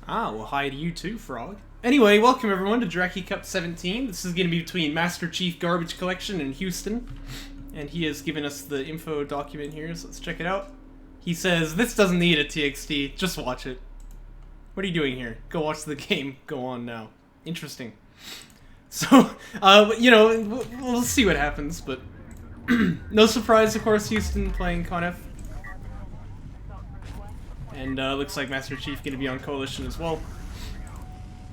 Ah, well, hi to you too, Frog. Anyway, welcome everyone to Jaraci Cup 17. This is going to be between Master Chief Garbage Collection and Houston. And he has given us the info document here, so let's check it out. He says, this doesn't need a TXT, just watch it. What are you doing here? Go watch the game. Go on now. Interesting. So, you know, we'll see what happens, but no surprise, of course, Houston playing Conf. And looks like Master Chief going to be on Coalition as well.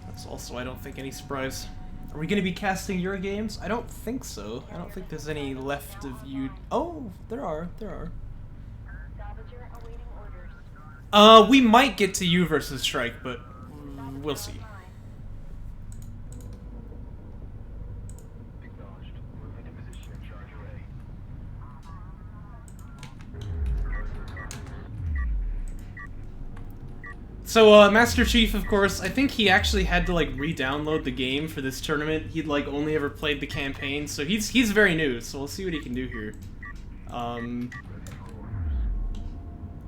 That's also, I don't think, any surprise. Are we going to be casting your games? I don't think so. I don't think there's any left of you. Oh, there are. We might get to you versus Shrike, but we'll see. So, Master Chief, of course, I think he actually had to, like, re-download the game for this tournament. He'd, like, only ever played the campaign, so he's very new, so we'll see what he can do here.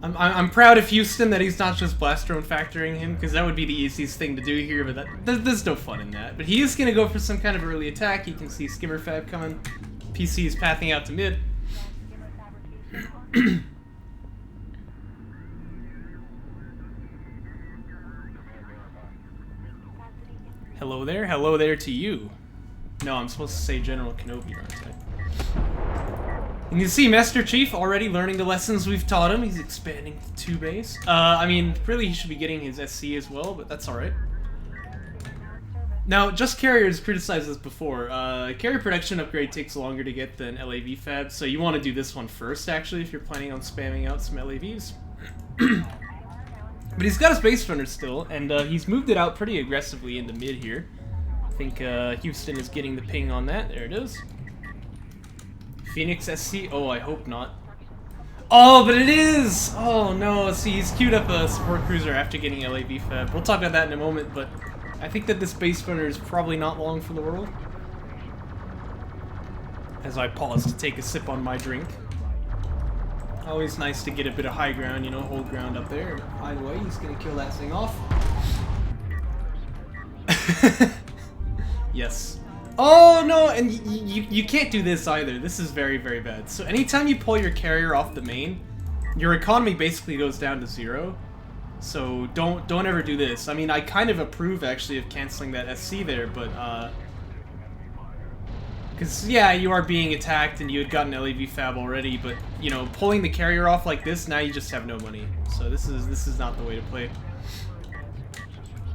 I'm proud of Houston that he's not just Blastron factoring him, because that would be the easiest thing to do here, but there's no fun in that. But he is going to go for some kind of early attack. You can see Skimmer Fab coming. PC is pathing out to mid. Hello there to you. No, I'm supposed to say General Kenobi, aren't I? And you see Master Chief already learning the lessons we've taught him. He's expanding to 2 base. I mean, really he should be getting his SC as well, but that's alright. Now, Just Carrier has criticized this before. Carrier production upgrade takes longer to get than LAV Fab, so you want to do this one first, actually, if you're planning on spamming out some LAVs. But he's got his base runner still, and he's moved it out pretty aggressively in the mid here. I think Houston is getting the ping on that. There it is. Phoenix SC? Oh, I hope not. Oh, but it is! Oh no, see, he's queued up a support cruiser after getting LAV Fab. We'll talk about that in a moment, but I think that this base runner is probably not long for the world. As I pause to take a sip on my drink. Always nice to get a bit of high ground, you know, hold ground up there. Either way, he's gonna kill that thing off. Yes. Oh no, and you can't do this either. This is very, very bad. So anytime you pull your carrier off the main, your economy basically goes down to 0. So don't ever do this. I mean, I kind of approve actually of canceling that SC there, but because, yeah, you are being attacked and you had gotten LAV Fab already, but, you know, pulling the carrier off like this, now you just have no money. So this is not the way to play.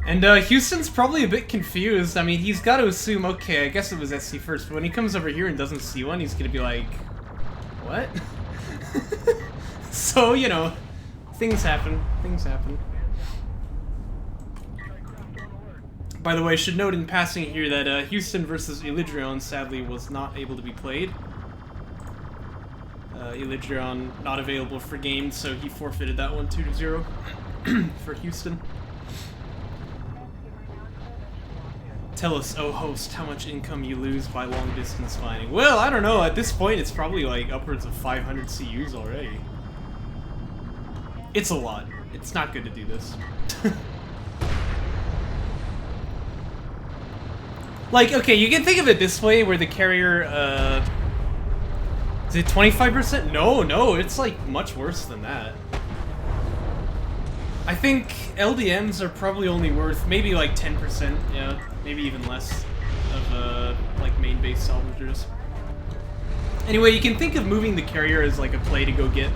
And Houston's probably a bit confused. I mean, he's got to assume, okay, I guess it was SC first, but when he comes over here and doesn't see one, he's going to be like, what? So, you know, things happen. By the way, I should note in passing here that Houston versus Elidrion sadly was not able to be played. Elidrion not available for game, so he forfeited that one 2-0 for Houston. Tell us, oh host, how much income you lose by long distance mining. Well, I don't know, at this point it's probably like upwards of 500 CUs already. It's a lot. It's not good to do this. Like, okay, you can think of it this way, where the carrier, is it 25%? No, it's like much worse than that. I think LDMs are probably only worth maybe like 10%, yeah, maybe even less of, like main base salvagers. Anyway, you can think of moving the carrier as like a play to go get,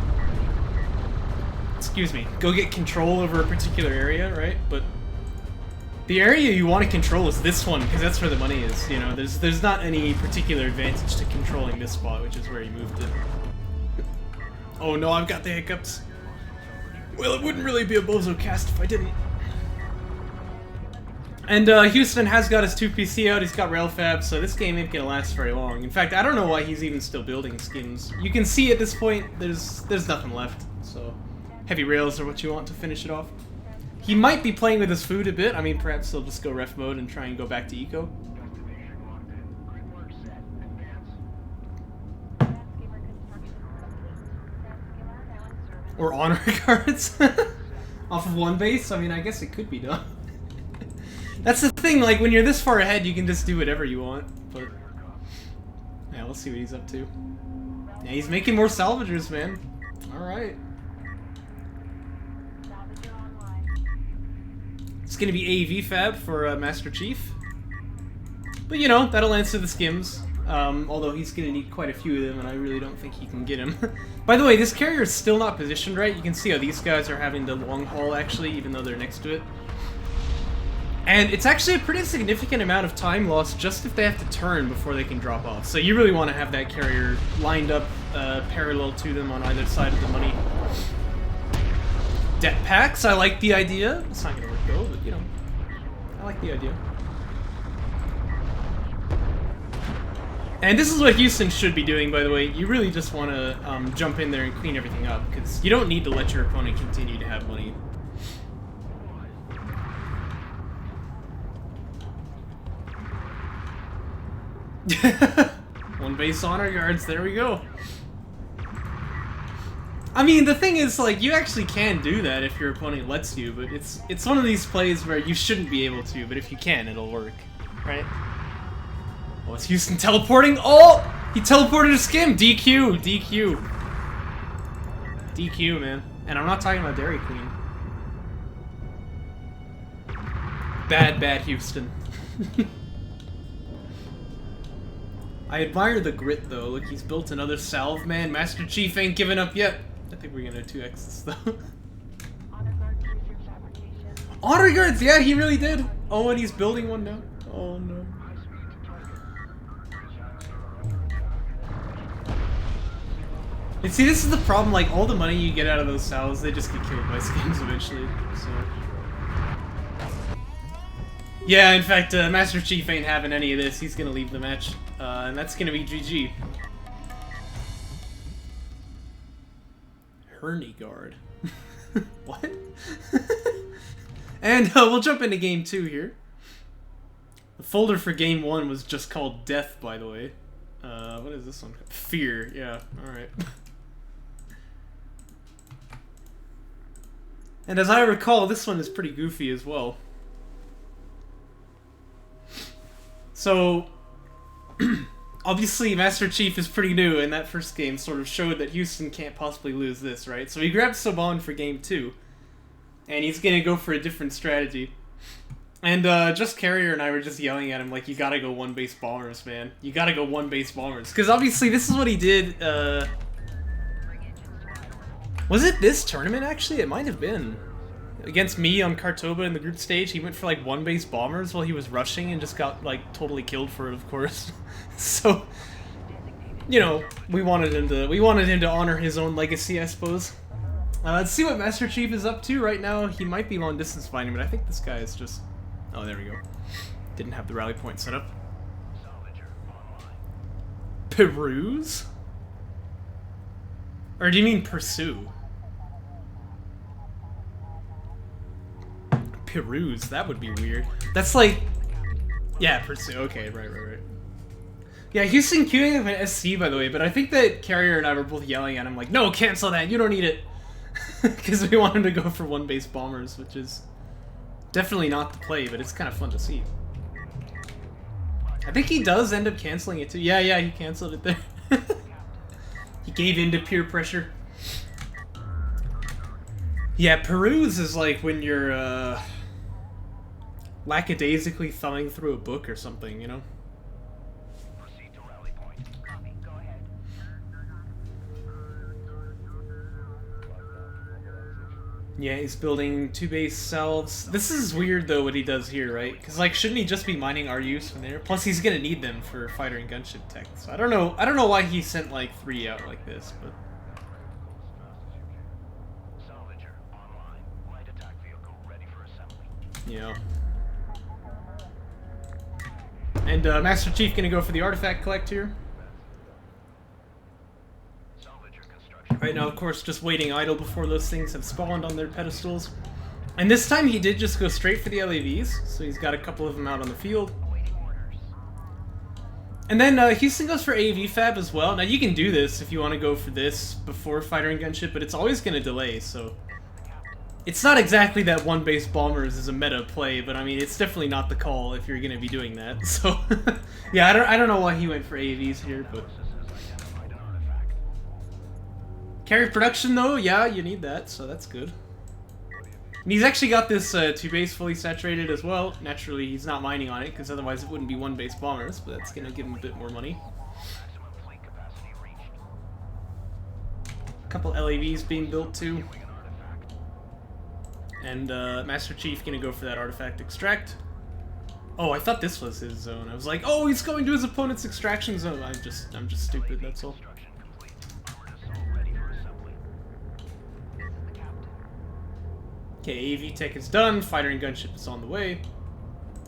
go get control over a particular area, right? But the area you want to control is this one, because that's where the money is, you know, there's not any particular advantage to controlling this spot, which is where he moved it. Oh no, I've got the hiccups. Well, it wouldn't really be a bozo cast if I didn't. And Houston has got his 2 PC out, he's got rail fab, so this game ain't gonna last very long. In fact, I don't know why he's even still building skins. You can see at this point, there's nothing left, so heavy rails are what you want to finish it off. He might be playing with his food a bit. I mean, perhaps he'll just go ref mode and try and go back to eco. Or honor cards. Off of one base? I mean, I guess it could be done. That's the thing, like, when you're this far ahead, you can just do whatever you want, but... Yeah, we'll see what he's up to. Yeah, he's making more salvagers, man. Alright. It's gonna be AV Fab for Master Chief. But, you know, that'll answer the skims. Although he's gonna need quite a few of them, and I really don't think he can get him. By the way, this carrier is still not positioned right. You can see how these guys are having the long haul, actually, even though they're next to it. And it's actually a pretty significant amount of time lost just if they have to turn before they can drop off. So you really want to have that carrier lined up parallel to them on either side of the money. Det packs, I like the idea. It's not gonna work though, but you know, I like the idea. And this is what Houston should be doing, by the way. You really just want to jump in there and clean everything up, because you don't need to let your opponent continue to have money. One base honor guards, there we go. I mean, the thing is, like, you actually can do that if your opponent lets you, but it's one of these plays where you shouldn't be able to, but if you can, it'll work, right? Oh, is Houston teleporting? Oh! He teleported a skim! DQ! DQ! DQ, man. And I'm not talking about Dairy Queen. Bad, bad Houston. I admire the grit, though. Look, he's built another salve, man. Master Chief ain't giving up yet. I think we're gonna 2x this, though. Honor guards! Yeah, he really did! Oh, and he's building one now. Oh, no. And see, this is the problem, like, all the money you get out of those salves, they just get killed by skims eventually, so... Yeah, in fact, Master Chief ain't having any of this. He's gonna leave the match. And that's gonna be GG. Herny Guard. What? And we'll jump into game 2 here. The folder for game 1 was just called Death, by the way. What is this one? Fear, yeah, alright. And as I recall, this one is pretty goofy as well. So, obviously Master Chief is pretty new, and that first game sort of showed that Houston can't possibly lose this, right? So he grabbed Saban for game 2, and he's gonna go for a different strategy. And Just Carrier and I were just yelling at him like, you gotta go one base bombers, man. You gotta go one base bombers. Because obviously this is what he did, was it this tournament, actually? It might have been. Against me on Kartoba in the group stage, he went for like one base bombers while he was rushing and just got like totally killed for it, of course. So, you know, we wanted him to honor his own legacy, I suppose. Let's see what Master Chief is up to right now. He might be long distance fighting, but I think this guy is just... Oh, there we go. Didn't have the rally point set up. Peruse? Or do you mean pursue? Peruse, that would be weird. That's like... Yeah, pursue. Okay, right. Yeah, Houston queuing with an SC, by the way, but I think that Carrier and I were both yelling at him like, no, cancel that, you don't need it. Because we want him to go for one base bombers, which is definitely not the play, but it's kind of fun to see. I think he does end up canceling it too. Yeah, he canceled it there. He gave in to peer pressure. Yeah, peruse is like when you're lackadaisically thumbing through a book or something, you know? Proceed to rally point. Copy. Go ahead. Yeah, he's building 2 base salves. This is weird though what he does here, right? Because like, shouldn't he just be mining RUs from there? Plus he's gonna need them for fighter and gunship tech. So I don't know why he sent like 3 out like this, but you know. And Master Chief gonna go for the artifact collect here. Right now, of course, just waiting idle before those things have spawned on their pedestals. And this time he did just go straight for the LAVs, so he's got a couple of them out on the field. And then Houston goes for AV Fab as well. Now you can do this if you want to go for this before fighter and gunship, but it's always gonna delay, so It's not exactly that one base bombers is a meta play, but I mean, it's definitely not the call if you're gonna be doing that. So, yeah, I don't know why he went for AVs here, but carry production though, yeah, you need that, so that's good. And he's actually got this 2 base fully saturated as well. Naturally, he's not mining on it because otherwise it wouldn't be 1 base bombers, but that's gonna give him a bit more money. A couple LAVs being built too. And Master Chief gonna go for that artifact extract. Oh, I thought this was his zone. I was like, oh, he's going to his opponent's extraction zone. I'm just stupid, that's all. Okay, AV tech is done. Fighter and gunship is on the way.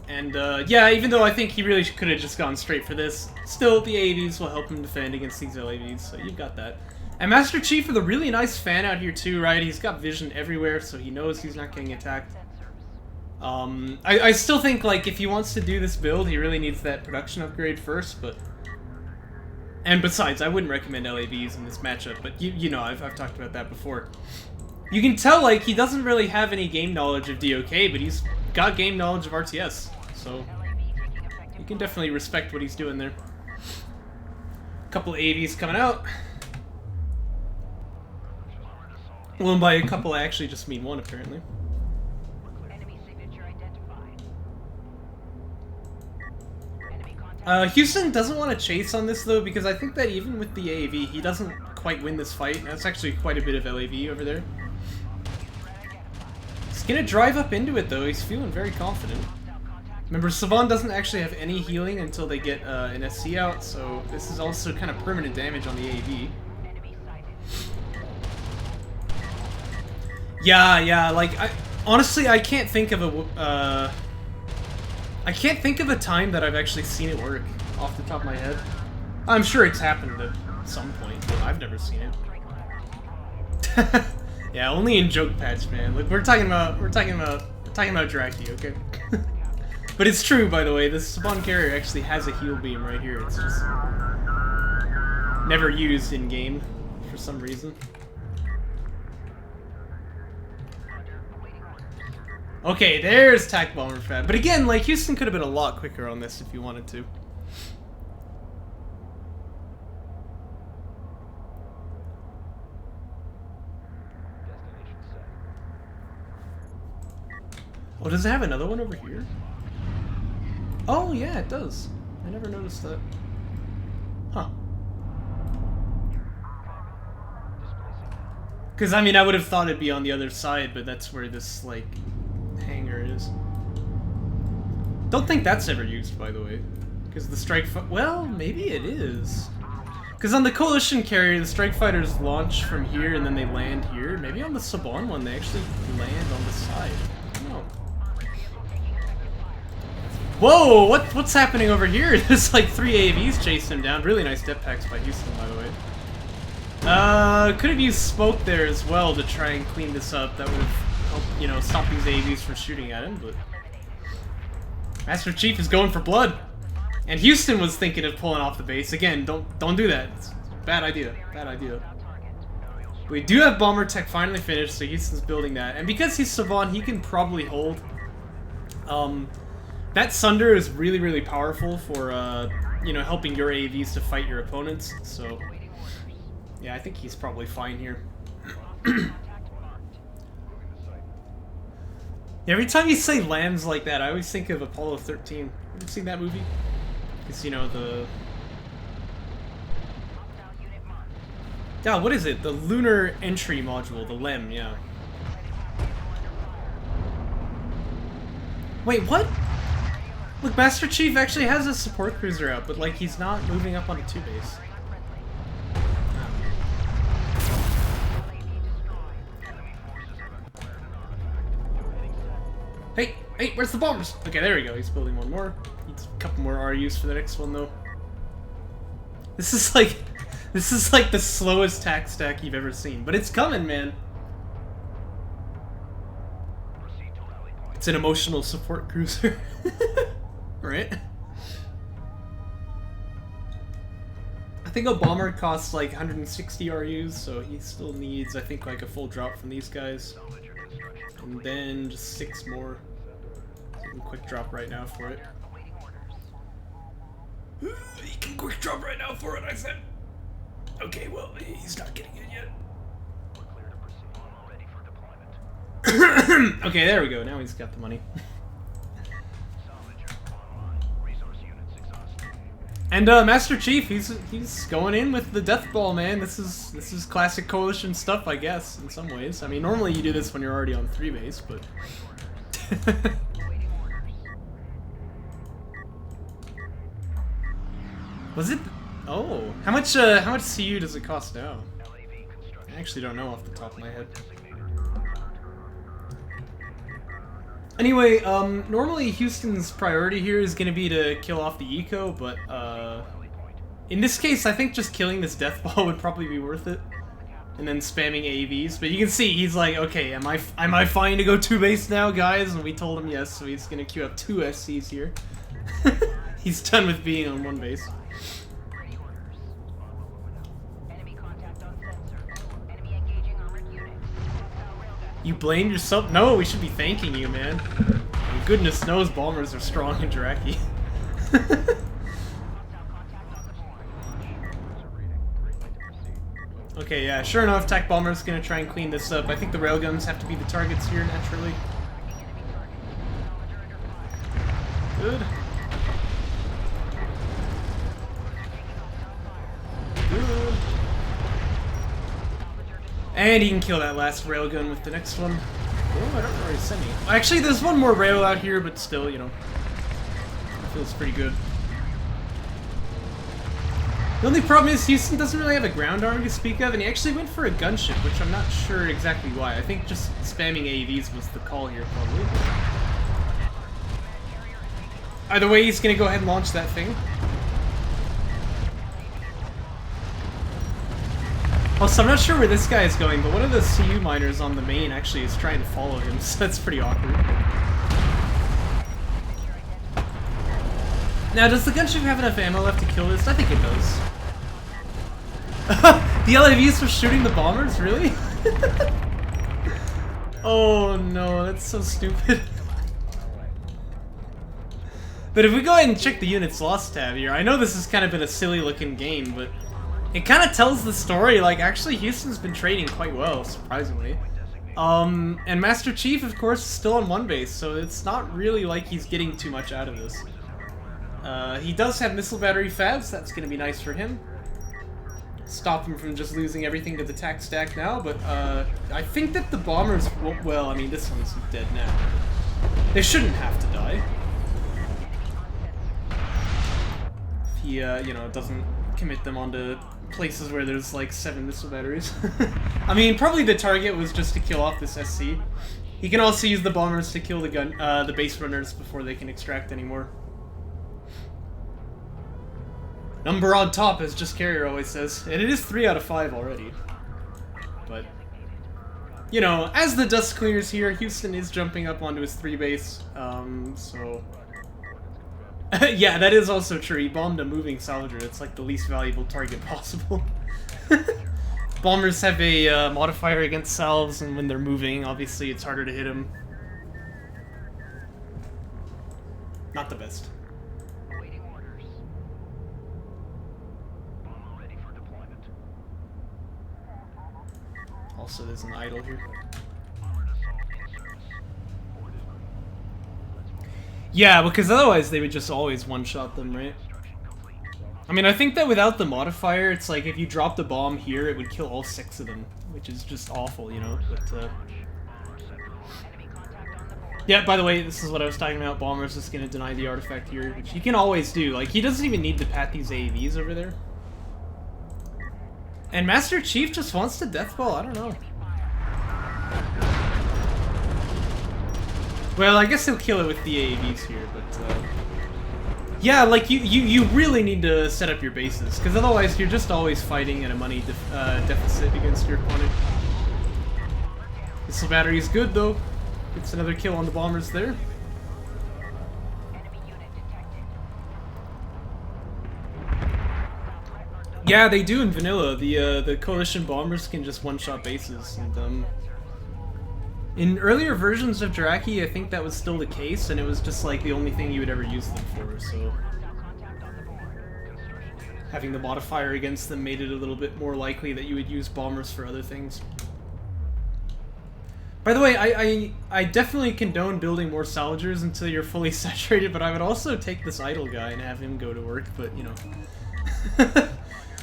And yeah, even though I think he really could have just gone straight for this, still the AVs will help him defend against these LAVs, so you've got that. And Master Chief with a really nice fan out here too, right? He's got vision everywhere, so he knows he's not getting attacked. I still think, like, if he wants to do this build, he really needs that production upgrade first, but... And besides, I wouldn't recommend LAVs in this matchup, but you know, I've talked about that before. You can tell, like, he doesn't really have any game knowledge of DOK, but he's got game knowledge of RTS, so... You can definitely respect what he's doing there. A couple AVs coming out. Well, and by a couple, I actually just mean one, apparently. Houston doesn't want to chase on this, though, because I think that even with the AAV, he doesn't quite win this fight. That's actually quite a bit of LAV over there. He's gonna drive up into it, though. He's feeling very confident. Remember, Savan doesn't actually have any healing until they get an SC out, so this is also kind of permanent damage on the AAV. Yeah, like, honestly, I can't think of a time that I've actually seen it work off the top of my head. I'm sure it's happened at some point, but I've never seen it. Yeah, only in joke patch, man. Look, we're talking about Jaraci, okay? But it's true, by the way. This Saban carrier actually has a heal beam right here. It's just never used in game for some reason. Okay, there's Tac Bomber Fab. But again, like, Houston could have been a lot quicker on this if you wanted to. Oh, does it have another one over here? Oh, yeah, it does. I never noticed that. Huh. Because, I mean, I would have thought it'd be on the other side, but that's where this, like... hangar is. Don't think that's ever used, by the way. Because the strike well, maybe it is. Because on the Coalition carrier, the strike fighters launch from here and then they land here. Maybe on the Saban one, they actually land on the side. I don't know. Whoa! What's happening over here? There's like 3 AVs chasing him down. Really nice depth packs by Houston, by the way. Could have used smoke there as well to try and clean this up. That would have helped, you know, stop these AVs from shooting at him, but... Master Chief is going for blood! And Houston was thinking of pulling off the base. Again, don't do that. It's a bad idea. Bad idea. We do have Bomber Tech finally finished, so Houston's building that. And because he's Savan, he can probably hold. That Sunder is really, really powerful for, you know, helping your AVs to fight your opponents, so... Yeah, I think he's probably fine here. Every time you say lambs like that, I always think of Apollo 13. Have you seen that movie? It's, you know, the... Yeah, what is it? The Lunar Entry Module, the LEM, yeah. Wait, what? Look, Master Chief actually has a support cruiser out, but, like, he's not moving up on a 2 base. Hey, where's the bombers? Okay, there we go. He's building one more. Needs a couple more RUs for the next one, though. This is like the slowest tac stack you've ever seen, but it's coming, man. It's an emotional support cruiser, right? I think a bomber costs like 160 RUs, so he still needs, I think, like a full drop from these guys. And then just 6 more. So you can quick drop right now for it. You can quick drop right now for it, I said. Okay, well, he's not getting it yet. Okay, there we go. Now he's got the money. And Master Chief, he's going in with the death ball, man. This is classic coalition stuff, I guess, in some ways. I mean, normally you do this when you're already on 3 base, but was it? Oh, how much CU does it cost now? I actually don't know off the top of my head. Anyway, normally Houston's priority here is gonna be to kill off the eco, but in this case, I think just killing this death ball would probably be worth it, and then spamming AVs. But you can see he's like, okay, am I fine to go 2 base now, guys? And we told him yes, so he's gonna queue up 2 SCs here. He's done with being on 1 base. You blamed yourself? No, we should be thanking you, man. And goodness knows bombers are strong in Jaraci. Okay, yeah, sure enough, TAC Bomber's gonna try and clean this up. I think the railguns have to be the targets here, naturally. Good. Good. And he can kill that last railgun with the next one. Oh, I don't know where he's sending. Actually, there's one more rail out here, but still, you know, it feels pretty good. The only problem is Houston doesn't really have a ground army to speak of, and he actually went for a gunship, which I'm not sure exactly why. I think just spamming AEVs was the call here, probably. Either way, he's gonna go ahead and launch that thing. Also, I'm not sure where this guy is going, but one of the CU miners on the main actually is trying to follow him, so that's pretty awkward. Now, does the gunship have enough ammo left to kill this? I think it does. The LAVs were shooting the bombers? Really? Oh no, that's so stupid. But if we go ahead and check the units lost tab here, I know this has kind of been a silly looking game, but it kind of tells the story. Like, actually, Houston's been trading quite well, surprisingly. And Master Chief, of course, is still on 1 base, so it's not really like he's getting too much out of this. He does have missile battery fabs, that's gonna be nice for him. Stop him from just losing everything to the TAC stack now, but I think that the bombers won't, well, I mean, this one's dead now. They shouldn't have to die. If he, you know, doesn't commit them onto places where there's like 7 missile batteries. I mean, probably the target was just to kill off this SC. He can also use the bombers to kill the base runners before they can extract anymore. Number on top, as Just Carrier always says, and it is 3 out of 5 already. But, you know, as the dust clears here, Houston is jumping up onto his 3 base, so... Yeah, that is also true. He bombed a moving salvager. It's like the least valuable target possible. Bombers have a modifier against salves, and when they're moving, obviously it's harder to hit them. Not the best. Also, there's an idle here. Yeah, because otherwise they would just always one-shot them, right? I mean, I think that without the modifier, it's like if you dropped a bomb here, it would kill all 6 of them, which is just awful, you know? But, yeah, by the way, this is what I was talking about. Bomber's just gonna deny the artifact here, which he can always do. Like, he doesn't even need to pat these AEVs over there. And Master Chief just wants to deathball, I don't know. Well, I guess he'll kill it with the AEVs here, but yeah, like you really need to set up your bases, because otherwise you're just always fighting at a money deficit against your opponent. Missile battery is good though. Gets another kill on the bombers there. Yeah, they do in vanilla. The coalition bombers can just one-shot bases, and In earlier versions of Jaraci, I think that was still the case, and it was just like the only thing you would ever use them for, so... Having the modifier against them made it a little bit more likely that you would use bombers for other things. By the way, I definitely condone building more salvagers until you're fully saturated, but I would also take this idle guy and have him go to work, but, you know.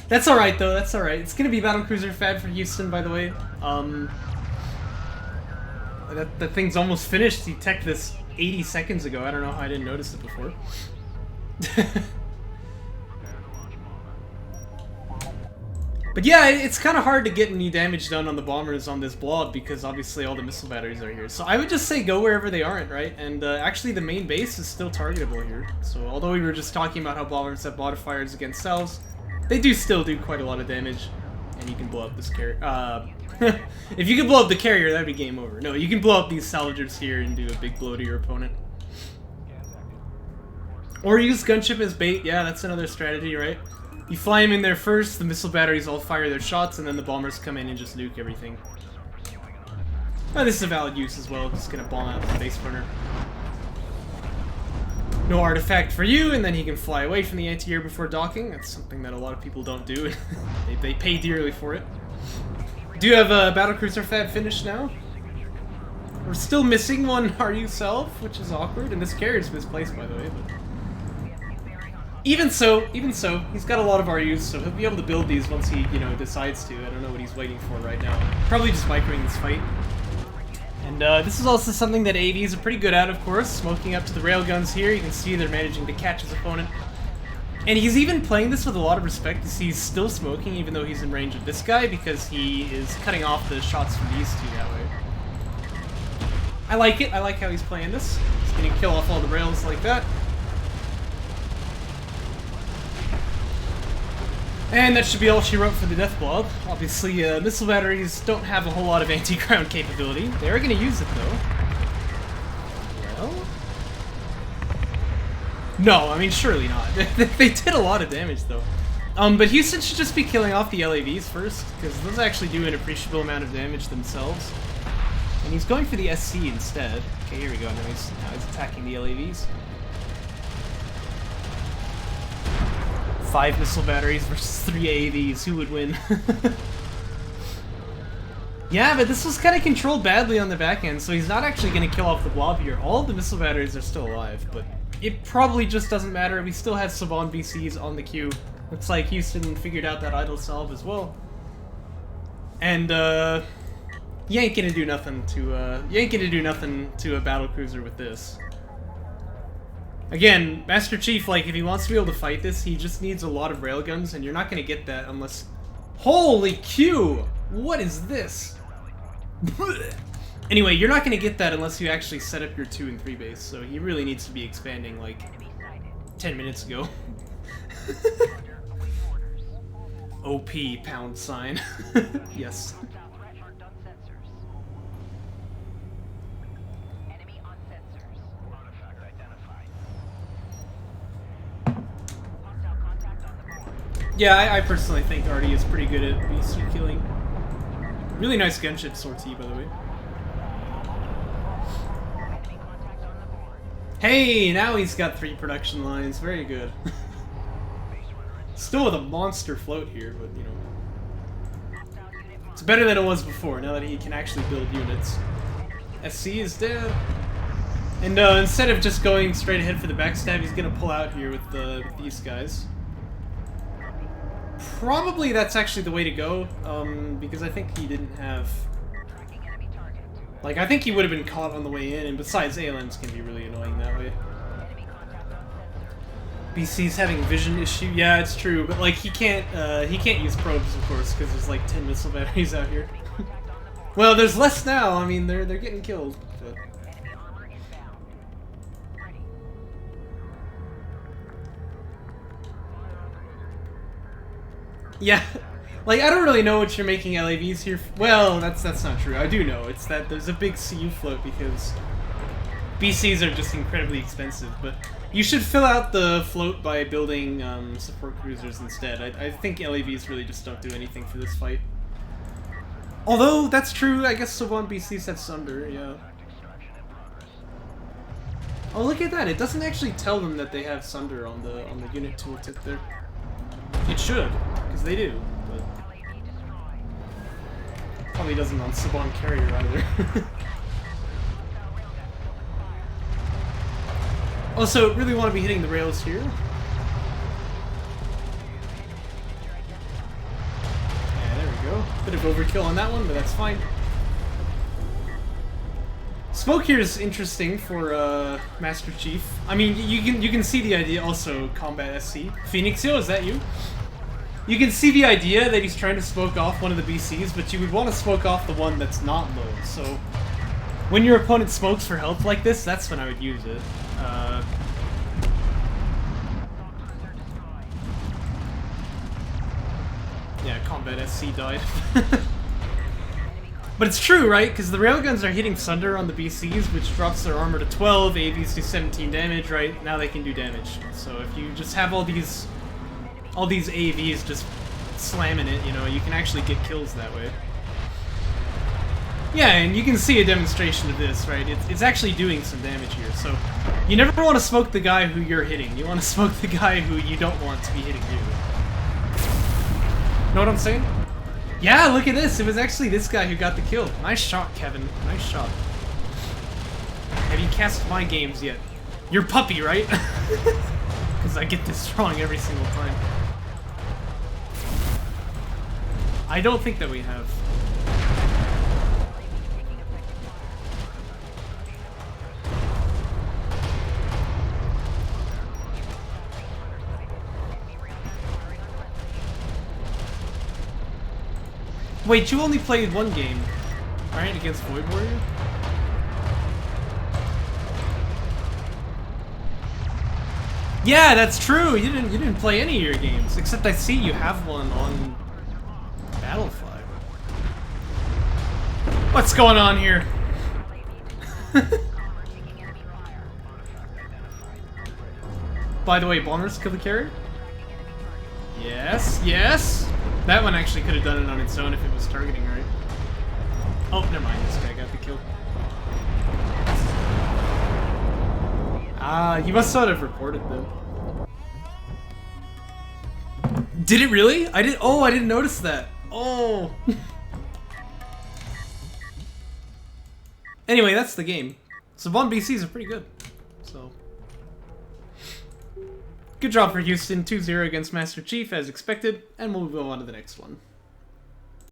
That's alright, though, that's alright. It's gonna be Battlecruiser Fad for Houston, by the way. That thing's almost finished. He teched this 80 seconds ago. I don't know how I didn't notice it before. But yeah, it's kind of hard to get any damage done on the bombers on this blob because obviously all the missile batteries are here. So I would just say go wherever they aren't, right? And actually the main base is still targetable here. So although we were just talking about how bombers have modifiers against cells, they do still do quite a lot of damage. And you can blow up this carrier. If you can blow up the carrier, that'd be game over. No, you can blow up these salvagers here and do a big blow to your opponent. Or use gunship as bait. Yeah, that's another strategy, right? You fly him in there first, the missile batteries all fire their shots, and then the bombers come in and just nuke everything. Oh, this is a valid use as well. Just gonna bomb out the base runner. No artifact for you, and then he can fly away from the anti-air before docking. That's something that a lot of people don't do. they pay dearly for it. Do you have a Battlecruiser Fad finished now? We're still missing one RU Self, which is awkward, and this carrier's misplaced, by the way. But... Even so, he's got a lot of RUs, so he'll be able to build these once he, you know, decides to. I don't know what he's waiting for right now. Probably just microing this fight. And this is also something that AVs are pretty good at, of course. Smoking up to the railguns here, you can see they're managing to catch his opponent. And he's even playing this with a lot of respect. You see he's still smoking even though he's in range of this guy because he is cutting off the shots from these two that way. I like it. I like how he's playing this. He's going to kill off all the rails like that. And that should be all she wrote for the death blob. Obviously, missile batteries don't have a whole lot of anti-ground capability. They are going to use it, though. Well... No, I mean, surely not. They did a lot of damage, though. But Houston should just be killing off the LAVs first, because those actually do an appreciable amount of damage themselves. And he's going for the SC instead. Okay, here we go. Now he's attacking the LAVs. 5 missile batteries versus 3 AAVs. Who would win? Yeah, but this was kind of controlled badly on the back end, so he's not actually going to kill off the blob here. All of the missile batteries are still alive, but it probably just doesn't matter. We still have Saban BCs on the queue. Looks like Houston figured out that idle salve as well. And, you ain't gonna do nothing to a battlecruiser with this. Again, Master Chief, like, if he wants to be able to fight this, he just needs a lot of railguns, and you're not gonna get that unless... Holy Q! What is this? Anyway, you're not gonna get that unless you actually set up your 2 and 3 base, so he really needs to be expanding, like, 10 minutes ago. OP, pound sign. Yes. Yeah, I personally think Artie is pretty good at BC killing. Really nice gunship sortie, by the way. Hey, now he's got 3 production lines. Very good. Still with a monster float here, but, you know. It's better than it was before, now that he can actually build units. SC is dead. And instead of just going straight ahead for the backstab, he's going to pull out here with these guys. Probably that's actually the way to go, because I think he didn't have... Like, I think he would have been caught on the way in, and besides, ALMs can be really annoying that way. BC's having vision issue, yeah, it's true, but like, he can't use probes, of course, because there's like 10 missile batteries out here. Well, there's less now, I mean, they're getting killed, but... Yeah, like, I don't really know what you're making LAVs here well, that's not true. I do know. It's that there's a big CU float because BCs are just incredibly expensive, but you should fill out the float by building support cruisers instead. I think LAVs really just don't do anything for this fight. Although, that's true, I guess Savant BCs have Sunder, yeah. Oh, look at that, it doesn't actually tell them that they have Sunder on the unit tooltip there. It should, because they do, but... Probably doesn't on Saban Carrier either. Also, really want to be hitting the rails here. Yeah, there we go. Bit of overkill on that one, but that's fine. Smoke here is interesting for Master Chief. I mean, you can see the idea. Also, Combat SC. Phoenixio, is that you? You can see the idea that he's trying to smoke off one of the BCs, but you would want to smoke off the one that's not low. So, when your opponent smokes for health like this, that's when I would use it. Yeah, Combat SC died. But it's true, right? Because the railguns are hitting Sunder on the BCs, which drops their armor to 12, AVs do 17 damage, right? Now they can do damage. So if you just have all these AVs just slamming it, you know, you can actually get kills that way. Yeah, and you can see a demonstration of this, right? It's actually doing some damage here. So you never want to smoke the guy who you're hitting. You want to smoke the guy who you don't want to be hitting you. Know what I'm saying? Yeah, look at this. It was actually this guy who got the kill. Nice shot, Kevin. Nice shot. Have you cast my games yet? You're puppy, right? Because I get this wrong every single time. I don't think that we have. Wait, you only played one game, right? Against Void Warrior? Yeah, that's true. You didn't play any of your games, except I see you have one on Battlefly. What's going on here? By the way, bombers kill the carrier? Yes, yes. That one actually could have done it on its own if it was targeting right. Oh, never mind. This guy got the kill. Ah, you must not have reported them. Did it really? I did. Oh, I didn't notice that. Oh. Anyway, that's the game. So Bond BCs are pretty good. So. Good job for Houston, 2-0 against Master Chief as expected, and we'll move on to the next one.